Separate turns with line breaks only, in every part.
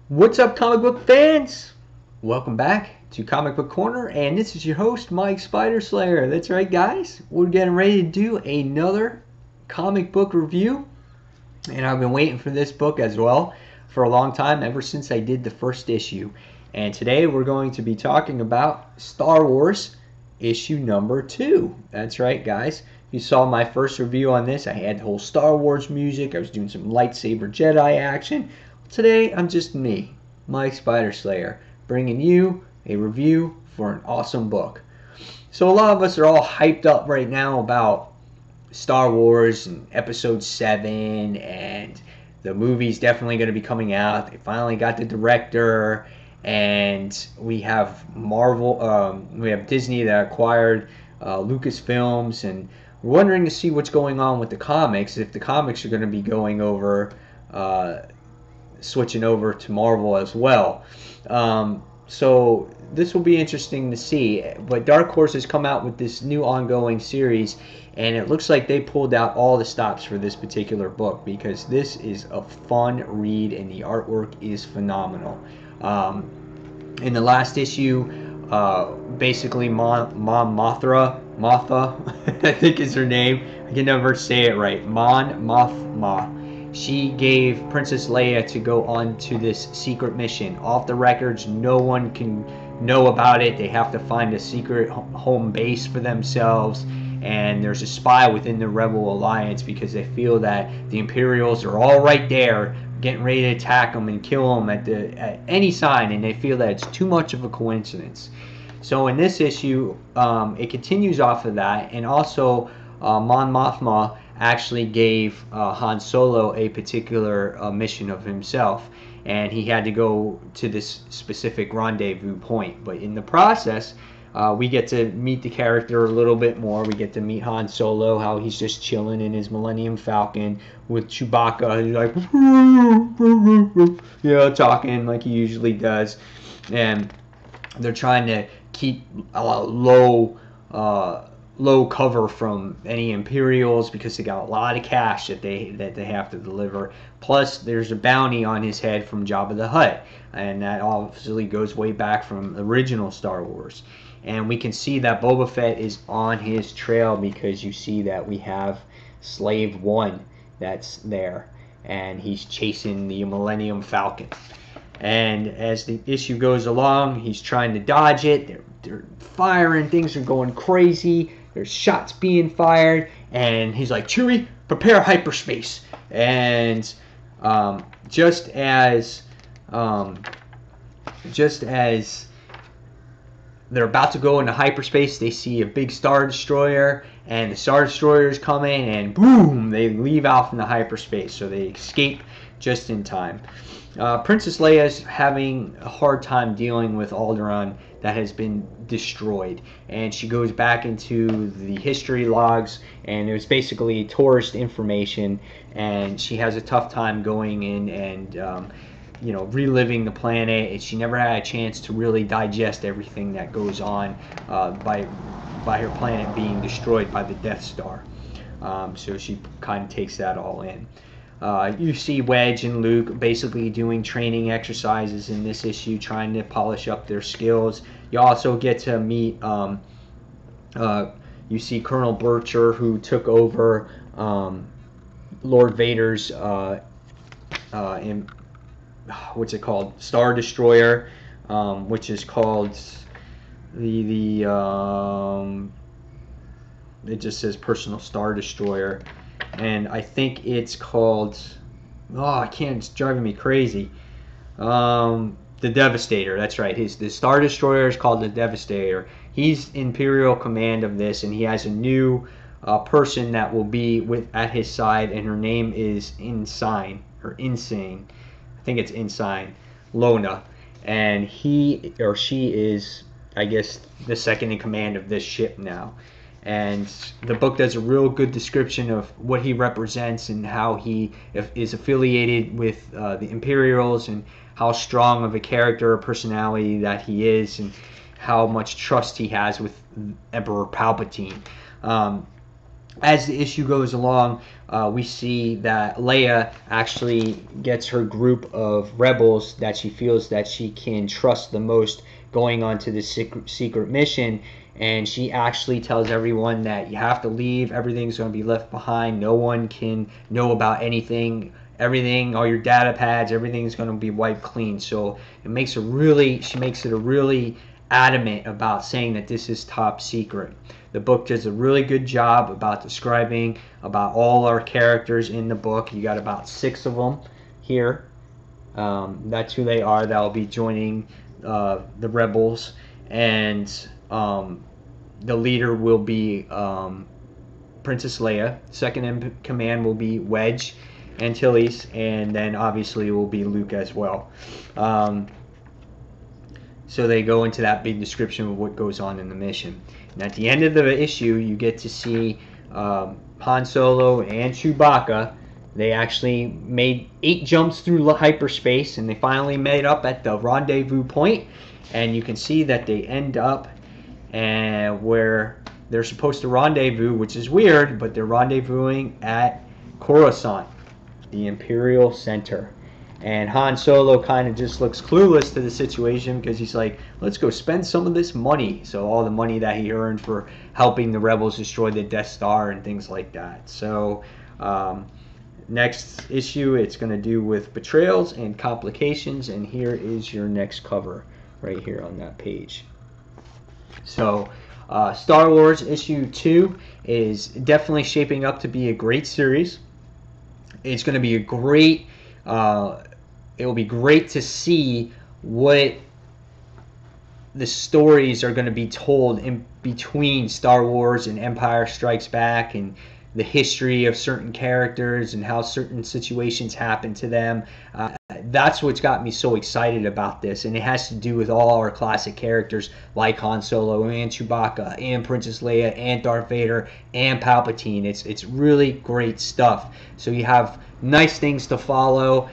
What's up, comic book fans? Welcome back to Comic Book Corner, and this is your host, Mike Spider Slayer. That's right, guys. We're getting ready to do another comic book review, and I've been waiting for this book as well for a long time, ever since I did the first issue. And today we're going to be talking about Star Wars issue number 2. That's right, guys. You saw my first review on this. I had the whole Star Wars music. I was doing some lightsaber Jedi action. Today, I'm just me, Mike Spider Slayer, bringing you a review for an awesome book. So a lot of us are all hyped up right now about Star Wars and Episode 7, and the movie's definitely going to be coming out. They finally got the director, and we have we have Disney that acquired Lucasfilms, and we're wondering to see what's going on with the comics, if the comics are going to be going over switching over to Marvel as well. So this will be interesting to see. But Dark Horse has come out with this new ongoing series, and it looks like they pulled out all the stops for this particular book, because this is a fun read and the artwork is phenomenal. In the last issue, basically Mothra, I think is her name. I can never say it right. Mon Mothma. She gave Princess Leia to go on to this secret mission. Off the records, no one can know about it. They have to find a secret home base for themselves. And there's a spy within the Rebel Alliance, because they feel that the Imperials are all right there, getting ready to attack them and kill them at any sign. And they feel that it's too much of a coincidence. So in this issue, it continues off of that. And also, Mon Mothma actually gave Han Solo a particular mission of himself, and he had to go to this specific rendezvous point. But in the process, we get to meet the character a little bit more. We get to meet Han Solo, how he's just chilling in his Millennium Falcon with Chewbacca. He's like, yeah, talking like he usually does, and they're trying to keep low cover from any Imperials, because they got a lot of cash that they have to deliver. Plus, there's a bounty on his head from Jabba the Hutt, and that obviously goes way back from the original Star Wars. And we can see that Boba Fett is on his trail, because you see that we have Slave One that's there, and he's chasing the Millennium Falcon. And as the issue goes along, he's trying to dodge it. They're firing, things are going crazy. There's shots being fired, and he's like, Chewie, prepare hyperspace. And just as they're about to go into hyperspace, they see a big Star Destroyer, and the Star Destroyer is coming, and boom, they leave out from the hyperspace. So they escape just in time. Princess Leia is having a hard time dealing with Alderaan that has been destroyed, and she goes back into the history logs, and it was basically tourist information, and she has a tough time going in and reliving the planet, and she never had a chance to really digest everything that goes on by her planet being destroyed by the Death Star. So she kind of takes that all in. You see Wedge and Luke basically doing training exercises in this issue, trying to polish up their skills. You also get to meet, you see Colonel Bircher, who took over Lord Vader's, what's it called? Star Destroyer, which is called it just says Personal Star Destroyer. And I think it's called, I can't, it's driving me crazy. The Devastator, that's right. The Star Destroyer is called the Devastator. He's Imperial command of this, and he has a new person that will be at his side, and her name is Insane. I think it's Insane, Lona. And he or she is, I guess, the second in command of this ship now. And the book does a real good description of what he represents and how he is affiliated with the Imperials, and how strong of a character or personality that he is, and how much trust he has with Emperor Palpatine. as the issue goes along, we see that Leia actually gets her group of rebels that she feels that she can trust the most going on to this secret mission, and she actually tells everyone that you have to leave, everything's going to be left behind, no one can know about anything, everything, all your data pads, everything's going to be wiped clean. So she makes it a really adamant about saying that this is top secret. The book does a really good job about describing about all our characters in the book. You got about 6 of them here. That's who they are that will be joining the rebels, and the leader will be Princess Leia. Second in command will be Wedge Antilles, and then obviously will be Luke as well. So they go into that big description of what goes on in the mission. And at the end of the issue, you get to see Han Solo and Chewbacca. They actually made 8 jumps through hyperspace, and they finally made up at the rendezvous point. And you can see that they end up where they're supposed to rendezvous, which is weird, but they're rendezvousing at Coruscant, the Imperial Center. And Han Solo kind of just looks clueless to the situation because he's like, let's go spend some of this money. So all the money that he earned for helping the rebels destroy the Death Star and things like that. So next issue, it's going to do with betrayals and complications. And here is your next cover right here on that page. So Star Wars issue 2 is definitely shaping up to be a great series. It's going to be a great... it will be great to see what the stories are going to be told in between Star Wars and Empire Strikes Back, and the history of certain characters and how certain situations happen to them. That's what's got me so excited about this, and it has to do with all our classic characters like Han Solo and Chewbacca and Princess Leia and Darth Vader and Palpatine. It's really great stuff. So you have nice things to follow,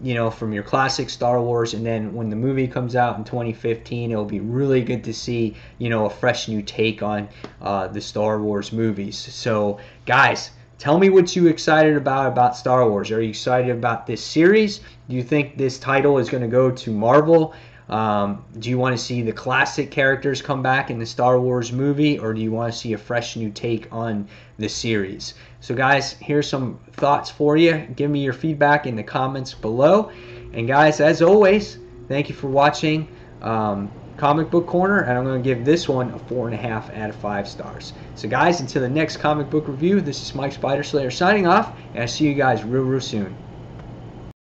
you know, from your classic Star Wars, and then when the movie comes out in 2015, it'll be really good to see, you know, a fresh new take on the Star Wars movies. So guys, tell me what you're excited about Star Wars. Are you excited about this series? Do you think this title is going to go to Marvel? Do you want to see the classic characters come back in the Star Wars movie, or do you want to see a fresh new take on the series? So guys, here's some thoughts for you. Give me your feedback in the comments below. And guys, as always, thank you for watching Comic Book Corner, and I'm going to give this one a 4.5 out of 5 stars. So guys, until the next comic book review, this is Mike Spider Slayer signing off, and I'll see you guys real soon.